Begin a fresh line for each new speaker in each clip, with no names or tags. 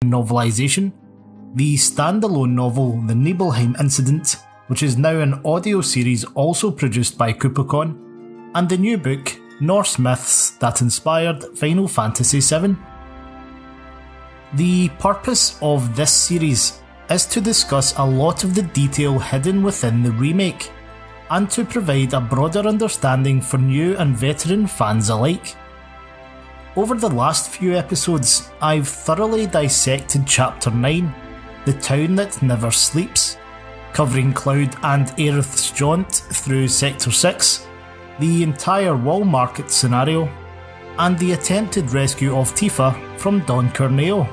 novelisation, the standalone novel The Nibelheim Incident, which is now an audio series also produced by Coopacon, and the new book Norse Myths That Inspired Final Fantasy VII. The purpose of this series is to discuss a lot of the detail hidden within the remake, and to provide a broader understanding for new and veteran fans alike. Over the last few episodes, I've thoroughly dissected Chapter 9, The Town That Never Sleeps, covering Cloud and Aerith's jaunt through Sector 6, the entire Wall Market scenario, and the attempted rescue of Tifa from Don Corneo.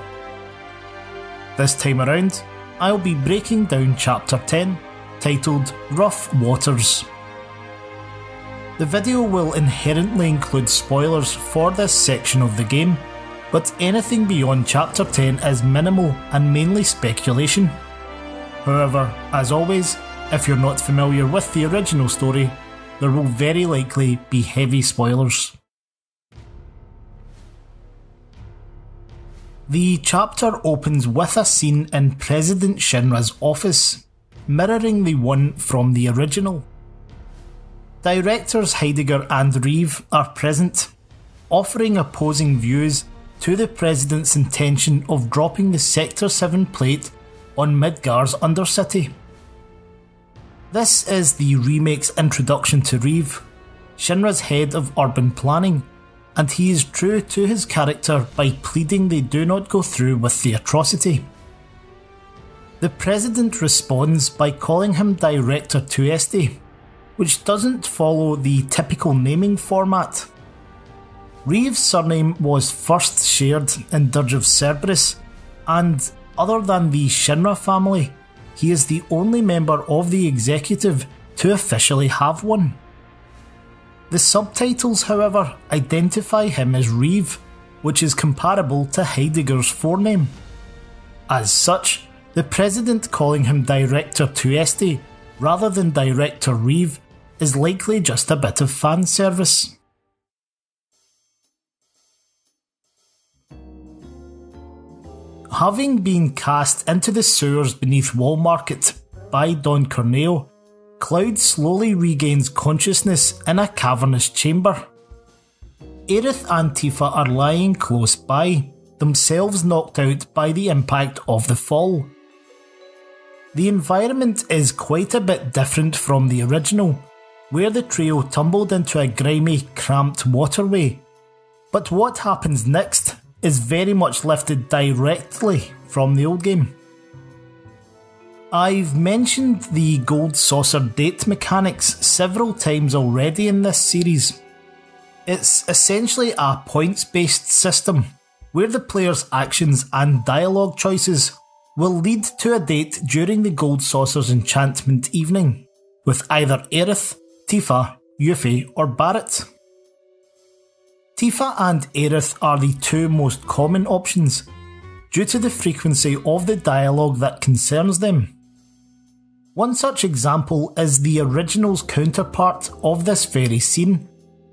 This time around, I'll be breaking down Chapter 10, titled Rough Waters. The video will inherently include spoilers for this section of the game, but anything beyond Chapter 10 is minimal and mainly speculation. However, as always, if you're not familiar with the original story, there will very likely be heavy spoilers. The chapter opens with a scene in President Shinra's office, mirroring the one from the original. Directors Heidegger and Reeve are present, offering opposing views to the President's intention of dropping the Sector 7 plate on Midgar's Undercity. This is the remake's introduction to Reeve, Shinra's head of urban planning, and he is true to his character by pleading they do not go through with the atrocity. The President responds by calling him Director Tuesti, which doesn't follow the typical naming format. Reeve's surname was first shared in Dirge of Cerberus, and other than the Shinra family, he is the only member of the executive to officially have one. The subtitles, however, identify him as Reeve, which is comparable to Heidegger's forename. As such, the President calling him Director Tuesti rather than Director Reeve is likely just a bit of fan service. Having been cast into the sewers beneath Wall Market by Don Corneo, Cloud slowly regains consciousness in a cavernous chamber. Aerith and Tifa are lying close by, themselves knocked out by the impact of the fall. The environment is quite a bit different from the original, where the trio tumbled into a grimy, cramped waterway. But what happens next is very much lifted directly from the old game. I've mentioned the Gold Saucer date mechanics several times already in this series. It's essentially a points-based system, where the player's actions and dialogue choices will lead to a date during the Gold Saucer's enchantment evening, with either Aerith, Tifa, Yuffie or Barret. Tifa and Aerith are the two most common options, due to the frequency of the dialogue that concerns them. One such example is the original's counterpart of this very scene,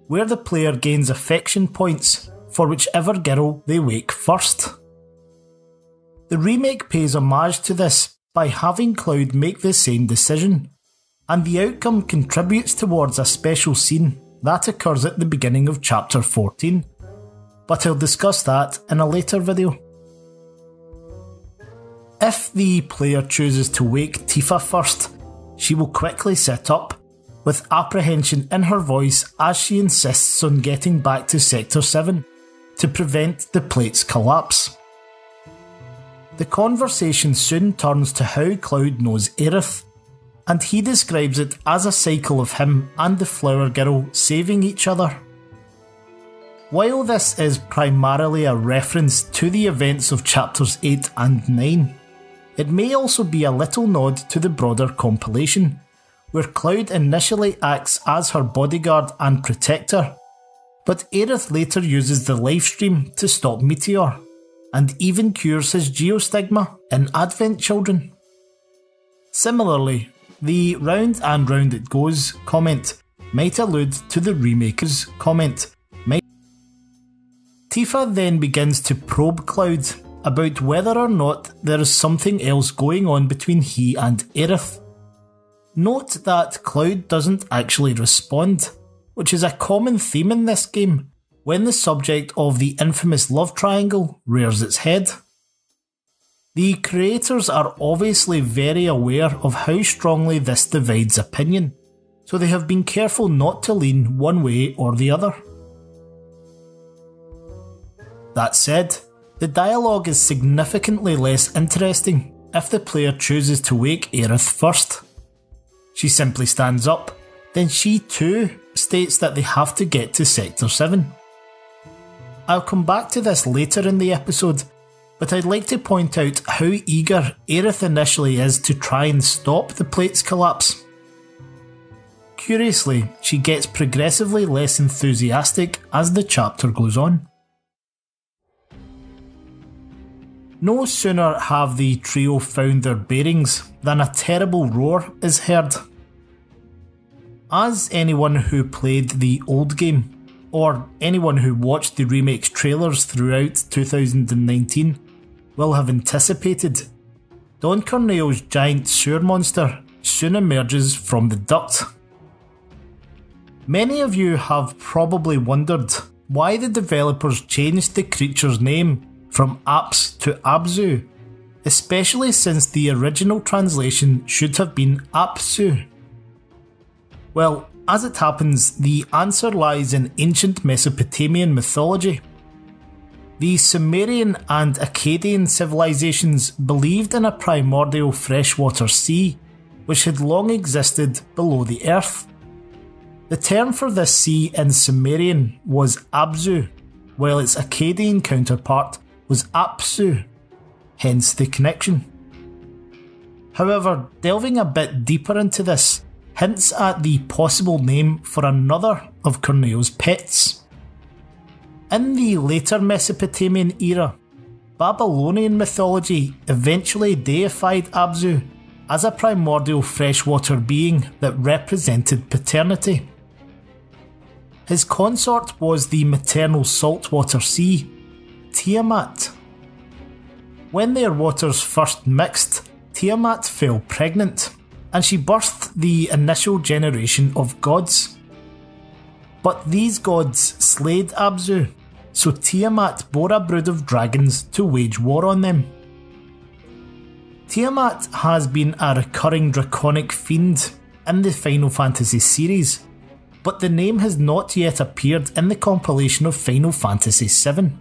where the player gains affection points for whichever girl they wake first. The remake pays homage to this by having Cloud make the same decision, and the outcome contributes towards a special scene that occurs at the beginning of Chapter 14, but I'll discuss that in a later video. If the player chooses to wake Tifa first, she will quickly sit up, with apprehension in her voice as she insists on getting back to Sector 7 to prevent the plate's collapse. The conversation soon turns to how Cloud knows Aerith, and he describes it as a cycle of him and the Flower Girl saving each other. While this is primarily a reference to the events of Chapters 8 and 9, it may also be a little nod to the broader compilation, where Cloud initially acts as her bodyguard and protector, but Aerith later uses the Lifestream to stop Meteor, and even cures his geostigma in Advent Children. Similarly, the round and round it goes comment might allude to the remaker's comment. Tifa then begins to probe Cloud, about whether or not there is something else going on between he and Aerith. Note that Cloud doesn't actually respond, which is a common theme in this game when the subject of the infamous love triangle rears its head. The creators are obviously very aware of how strongly this divides opinion, so they have been careful not to lean one way or the other. That said, the dialogue is significantly less interesting if the player chooses to wake Aerith first. She simply stands up, then she too states that they have to get to Sector 7. I'll come back to this later in the episode, but I'd like to point out how eager Aerith initially is to try and stop the plate's collapse. Curiously, she gets progressively less enthusiastic as the chapter goes on. No sooner have the trio found their bearings than a terrible roar is heard. As anyone who played the old game, or anyone who watched the remake's trailers throughout 2019 will have anticipated, Don Corneo's giant sewer monster soon emerges from the duct. Many of you have probably wondered why the developers changed the creature's name from Apsu to Abzu, especially since the original translation should have been Apsu. Well, as it happens, the answer lies in ancient Mesopotamian mythology. The Sumerian and Akkadian civilizations believed in a primordial freshwater sea, which had long existed below the earth. The term for this sea in Sumerian was Abzu, while its Akkadian counterpart was Apsu, hence the connection. However, delving a bit deeper into this hints at the possible name for another of Corneo's pets. In the later Mesopotamian era, Babylonian mythology eventually deified Abzu as a primordial freshwater being that represented paternity. His consort was the maternal saltwater sea, Tiamat. When their waters first mixed, Tiamat fell pregnant, and she birthed the initial generation of gods. But these gods slayed Abzu, so Tiamat bore a brood of dragons to wage war on them. Tiamat has been a recurring draconic fiend in the Final Fantasy series, but the name has not yet appeared in the compilation of Final Fantasy VII.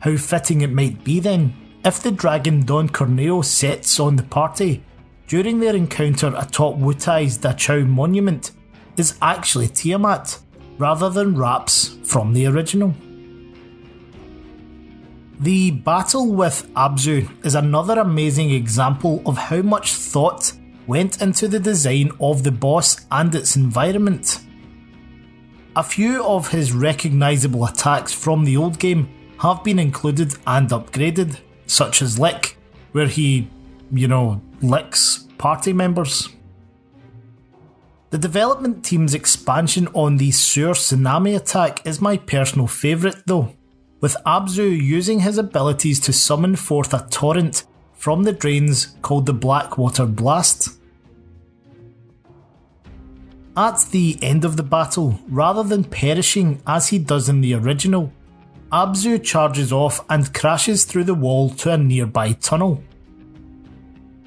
How fitting it might be then, if the dragon Don Corneo sets on the party during their encounter atop Wutai's Dachau monument is actually Tiamat, rather than Raps from the original. The battle with Abzu is another amazing example of how much thought went into the design of the boss and its environment. A few of his recognisable attacks from the old game have been included and upgraded, such as Lick, where he, licks party members. The development team's expansion on the Sewer Tsunami attack is my personal favourite though, with Abzu using his abilities to summon forth a torrent from the drains called the Blackwater Blast. At the end of the battle, rather than perishing as he does in the original, Abzu charges off and crashes through the wall to a nearby tunnel.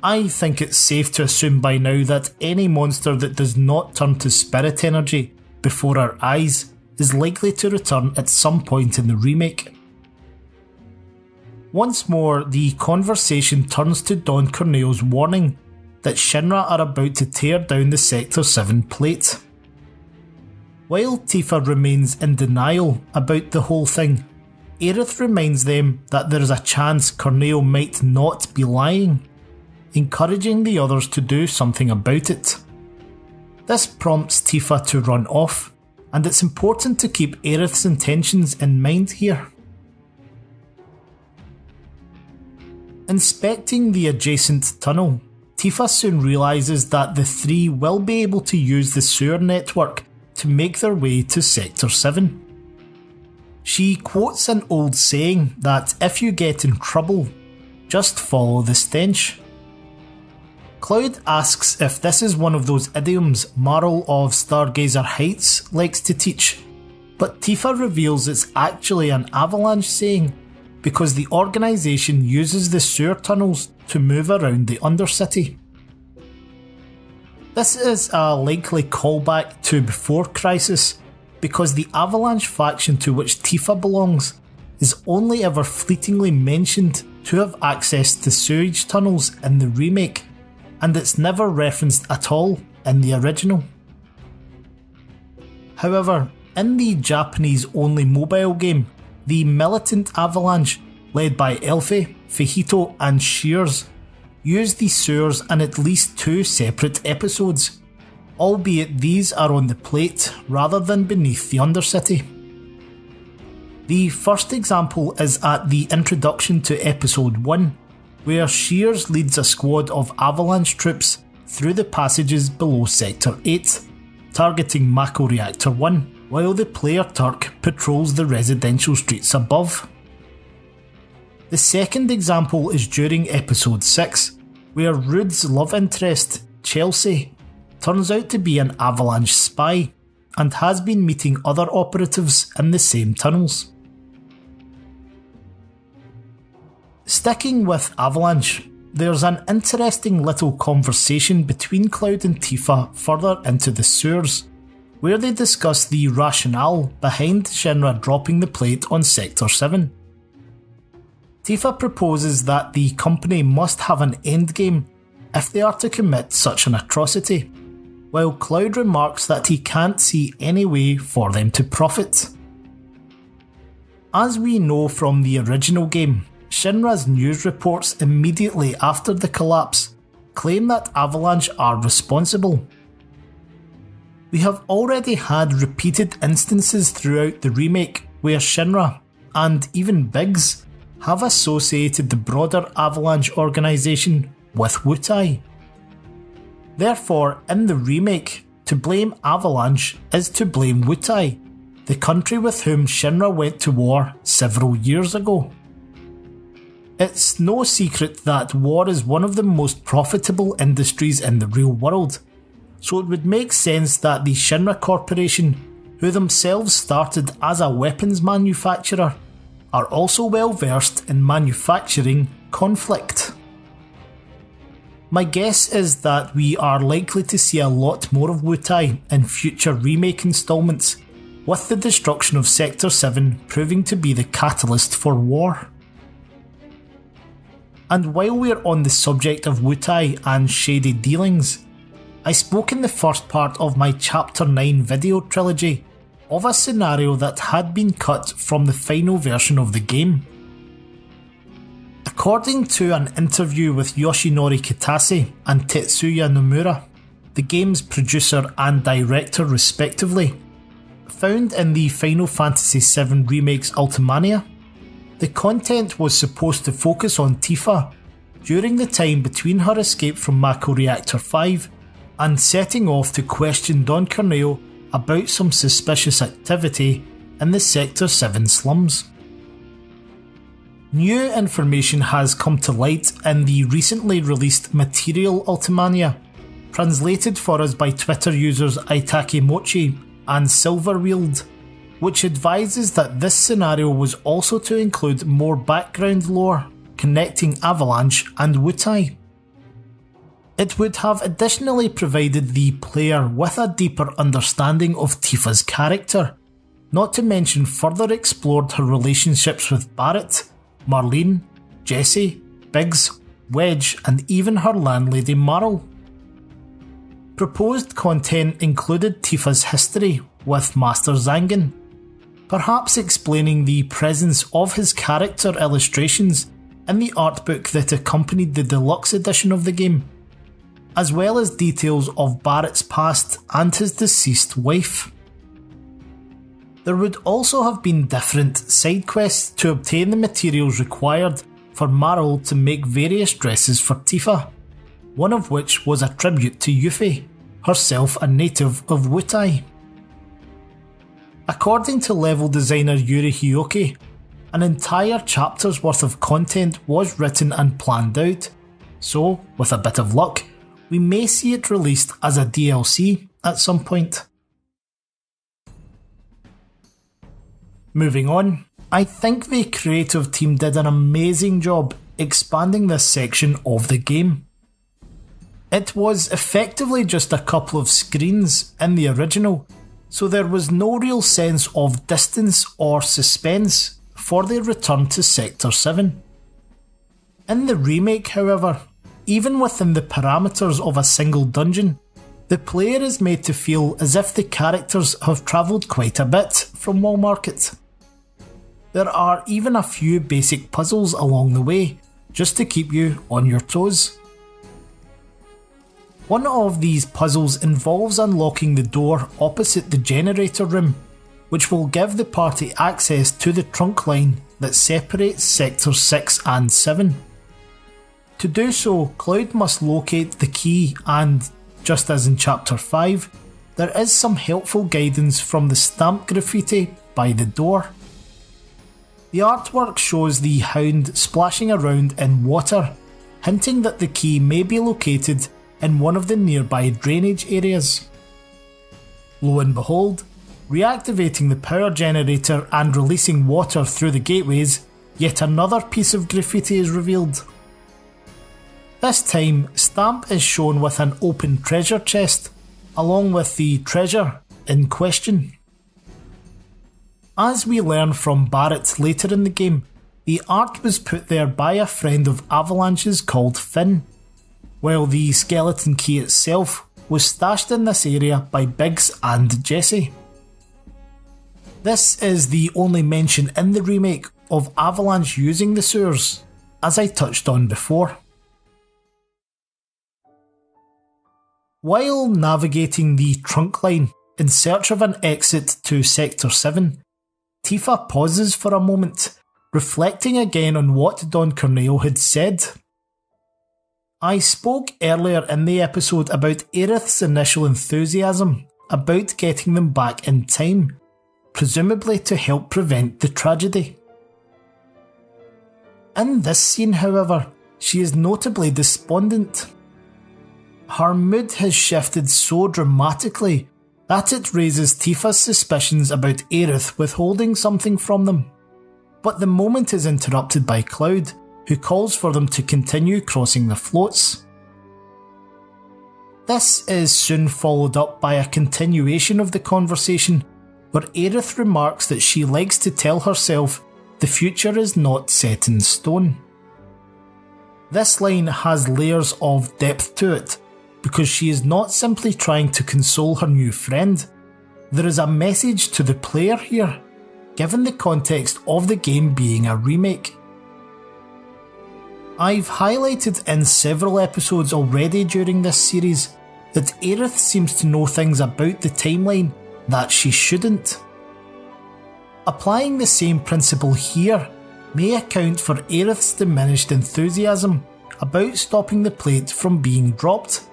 I think it's safe to assume by now that any monster that does not turn to spirit energy before our eyes is likely to return at some point in the remake. Once more, the conversation turns to Don Corneo's warning that Shinra are about to tear down the Sector 7 plate. While Tifa remains in denial about the whole thing, Aerith reminds them that there is a chance Corneo might not be lying, encouraging the others to do something about it. This prompts Tifa to run off, and it's important to keep Aerith's intentions in mind here. Inspecting the adjacent tunnel, Tifa soon realises that the three will be able to use the sewer network to make their way to Sector 7. She quotes an old saying that if you get in trouble, just follow the stench. Cloud asks if this is one of those idioms Marl of Stargazer Heights likes to teach, but Tifa reveals it's actually an Avalanche saying because the organisation uses the sewer tunnels to move around the Undercity. This is a likely callback to before Crisis, because the Avalanche faction to which Tifa belongs is only ever fleetingly mentioned to have access to sewage tunnels in the remake, and it's never referenced at all in the original. However, in the Japanese-only mobile game, the militant Avalanche, led by Elfie, Fujito and Shears, use the sewers in at least 2 separate episodes, albeit these are on the plate rather than beneath the Undercity. The first example is at the introduction to episode 1, where Shears leads a squad of Avalanche troops through the passages below Sector 8, targeting Mako Reactor 1, while the player Turk patrols the residential streets above. The second example is during episode 6, where Rude's love interest, Chelsea, turns out to be an Avalanche spy and has been meeting other operatives in the same tunnels. Sticking with Avalanche, there's an interesting little conversation between Cloud and Tifa further into the sewers, where they discuss the rationale behind Shinra dropping the plate on Sector 7. Tifa proposes that the company must have an endgame if they are to commit such an atrocity, while Cloud remarks that he can't see any way for them to profit. As we know from the original game, Shinra's news reports immediately after the collapse claim that Avalanche are responsible. We have already had repeated instances throughout the remake where Shinra, and even Biggs, have associated the broader Avalanche organisation with Wutai. Therefore, in the remake, to blame Avalanche is to blame Wutai, the country with whom Shinra went to war several years ago. It's no secret that war is one of the most profitable industries in the real world, so it would make sense that the Shinra Corporation, who themselves started as a weapons manufacturer, are also well versed in manufacturing conflict. My guess is that we are likely to see a lot more of Wutai in future remake installments, with the destruction of Sector 7 proving to be the catalyst for war. And while we're on the subject of Wutai and shady dealings, I spoke in the first part of my Chapter 9 video trilogy of a scenario that had been cut from the final version of the game. According to an interview with Yoshinori Kitase and Tetsuya Nomura, the game's producer and director respectively, found in the Final Fantasy VII Remake's Ultimania, the content was supposed to focus on Tifa during the time between her escape from Mako Reactor 5 and setting off to question Don Corneo about some suspicious activity in the Sector 7 slums. New information has come to light in the recently released Material Ultimania, translated for us by Twitter users Aitake Mochi and Silverwield, which advises that this scenario was also to include more background lore connecting Avalanche and Wutai. It would have additionally provided the player with a deeper understanding of Tifa's character, not to mention further explored her relationships with Barrett, Marlene, Jessie, Biggs, Wedge and even her landlady Marl. Proposed content included Tifa's history with Master Zangan, perhaps explaining the presence of his character illustrations in the artbook that accompanied the deluxe edition of the game, as well as details of Barrett's past and his deceased wife. There would also have been different side quests to obtain the materials required for Marl to make various dresses for Tifa, one of which was a tribute to Yuffie, herself a native of Wutai. According to level designer Yuri Hioki, an entire chapter's worth of content was written and planned out, so with a bit of luck, we may see it released as a DLC at some point. Moving on, I think the creative team did an amazing job expanding this section of the game. It was effectively just a couple of screens in the original, so there was no real sense of distance or suspense for their return to Sector 7. In the remake, however, even within the parameters of a single dungeon, the player is made to feel as if the characters have travelled quite a bit from Wall Market. There are even a few basic puzzles along the way, just to keep you on your toes. One of these puzzles involves unlocking the door opposite the generator room, which will give the party access to the trunk line that separates Sectors 6 and 7. To do so, Cloud must locate the key and, just as in Chapter 5, there is some helpful guidance from the stamp graffiti by the door. The artwork shows the hound splashing around in water, hinting that the key may be located in one of the nearby drainage areas. Lo and behold, reactivating the power generator and releasing water through the gateways, yet another piece of graffiti is revealed. This time, Stamp is shown with an open treasure chest, along with the treasure in question. As we learn from Barrett later in the game, the art was put there by a friend of Avalanche's called Finn, while the skeleton key itself was stashed in this area by Biggs and Jesse. This is the only mention in the remake of Avalanche using the sewers, as I touched on before. While navigating the trunk line in search of an exit to Sector 7, Tifa pauses for a moment, reflecting again on what Don Corneo had said. I spoke earlier in the episode about Aerith's initial enthusiasm about getting them back in time, presumably to help prevent the tragedy. In this scene, however, she is notably despondent. Her mood has shifted so dramatically that it raises Tifa's suspicions about Aerith withholding something from them. But the moment is interrupted by Cloud, who calls for them to continue crossing the floats. This is soon followed up by a continuation of the conversation, where Aerith remarks that she likes to tell herself the future is not set in stone. This line has layers of depth to it, because she is not simply trying to console her new friend. There is a message to the player here, given the context of the game being a remake. I've highlighted in several episodes already during this series that Aerith seems to know things about the timeline that she shouldn't. Applying the same principle here may account for Aerith's diminished enthusiasm about stopping the plate from being dropped.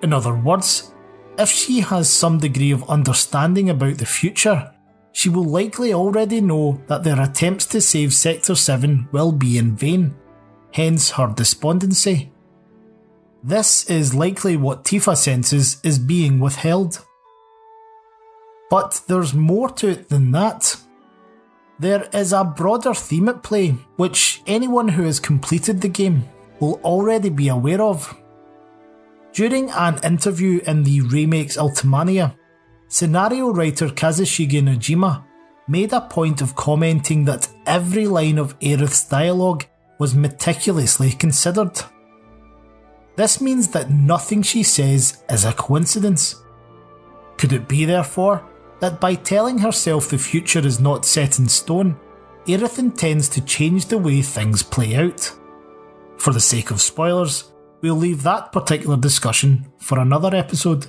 In other words, if she has some degree of understanding about the future, she will likely already know that their attempts to save Sector 7 will be in vain, hence her despondency. This is likely what Tifa senses is being withheld. But there's more to it than that. There is a broader theme at play, which anyone who has completed the game will already be aware of. During an interview in the remake's Ultimania, scenario writer Kazushige Nojima made a point of commenting that every line of Aerith's dialogue was meticulously considered. This means that nothing she says is a coincidence. Could it be, therefore, that by telling herself the future is not set in stone, Aerith intends to change the way things play out? For the sake of spoilers, we'll leave that particular discussion for another episode.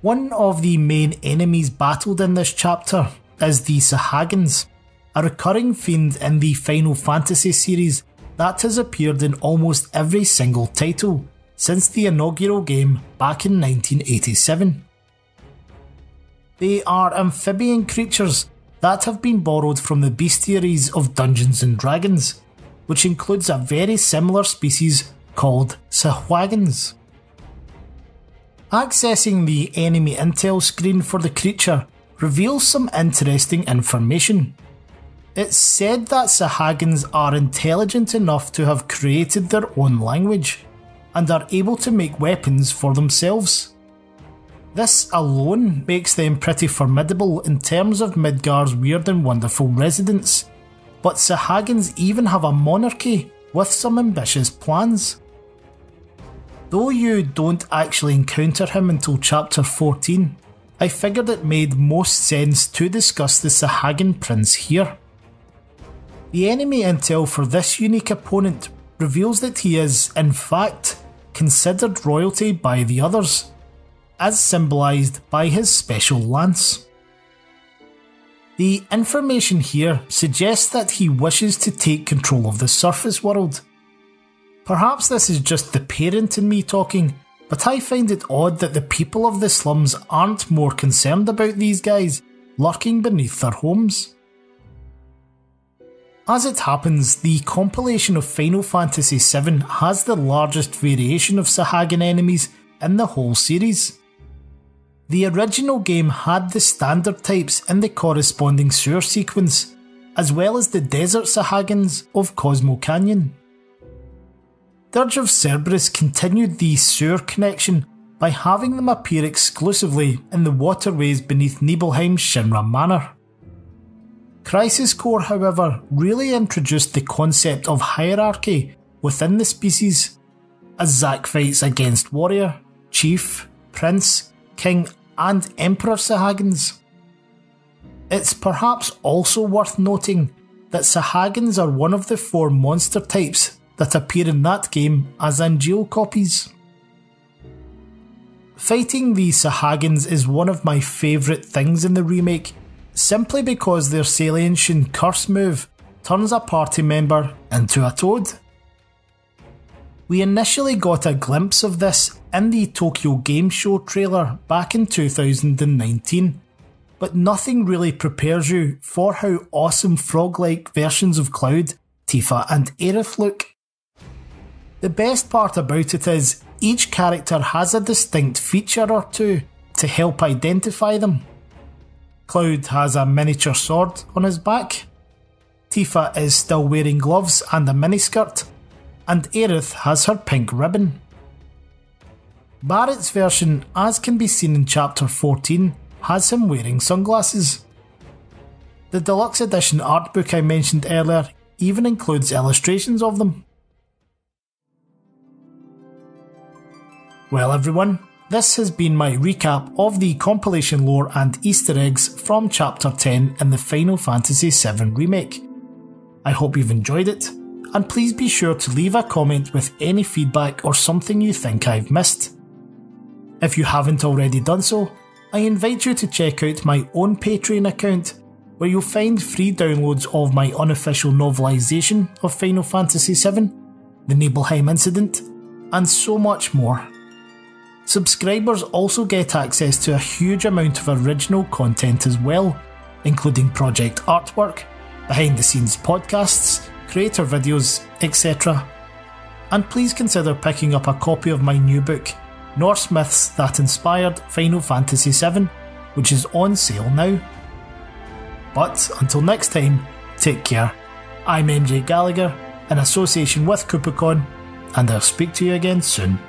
One of the main enemies battled in this chapter is the Sahagins, a recurring fiend in the Final Fantasy series that has appeared in almost every single title since the inaugural game back in 1987. They are amphibian creatures that have been borrowed from the bestiaries of Dungeons & Dragons, which includes a very similar species called Sahuagins. Accessing the enemy intel screen for the creature reveals some interesting information. It's said that Sahuagins are intelligent enough to have created their own language, and are able to make weapons for themselves. This alone makes them pretty formidable in terms of Midgar's weird and wonderful residents, but Sahuagins even have a monarchy with some ambitious plans. Though you don't actually encounter him until chapter 14, I figured it made most sense to discuss the Sahuagin prince here. The enemy intel for this unique opponent reveals that he is, in fact, considered royalty by the others, as symbolised by his special lance. The information here suggests that he wishes to take control of the surface world. Perhaps this is just the parent in me talking, but I find it odd that the people of the slums aren't more concerned about these guys lurking beneath their homes. As it happens, the compilation of Final Fantasy VII has the largest variation of Sahuagin enemies in the whole series. The original game had the standard types in the corresponding sewer sequence, as well as the desert Sahuagins of Cosmo Canyon. Dirge of Cerberus continued the sewer connection by having them appear exclusively in the waterways beneath Nibelheim's Shinra Manor. Crisis Core, however, really introduced the concept of hierarchy within the species, as Zack fights against Warrior, Chief, Prince, King and Emperor Sahuagins. It's perhaps also worth noting that Sahuagins are one of the 4 monster types that appear in that game as Angeal copies. Fighting the Sahuagins is one of my favourite things in the remake, simply because their Saliention curse move turns a party member into a toad. We initially got a glimpse of this in the Tokyo Game Show trailer back in 2019, but nothing really prepares you for how awesome frog-like versions of Cloud, Tifa and Aerith look. The best part about it is each character has a distinct feature or two to help identify them. Cloud has a miniature sword on his back, Tifa is still wearing gloves and a miniskirt, and Aerith has her pink ribbon. Barrett's version, as can be seen in chapter 14, has him wearing sunglasses. The deluxe edition art book I mentioned earlier even includes illustrations of them. Well everyone, this has been my recap of the compilation lore and Easter eggs from Chapter 10 in the Final Fantasy VII Remake. I hope you've enjoyed it, and please be sure to leave a comment with any feedback or something you think I've missed. If you haven't already done so, I invite you to check out my own Patreon account, where you'll find free downloads of my unofficial novelisation of Final Fantasy VII, the Nibelheim Incident, and so much more. Subscribers also get access to a huge amount of original content as well, including project artwork, behind the scenes podcasts, creator videos, etc. And please consider picking up a copy of my new book, Norse Myths That Inspired Final Fantasy VII, which is on sale now. But until next time, take care. I'm MJ Gallagher, in association with KupaCon, and I'll speak to you again soon.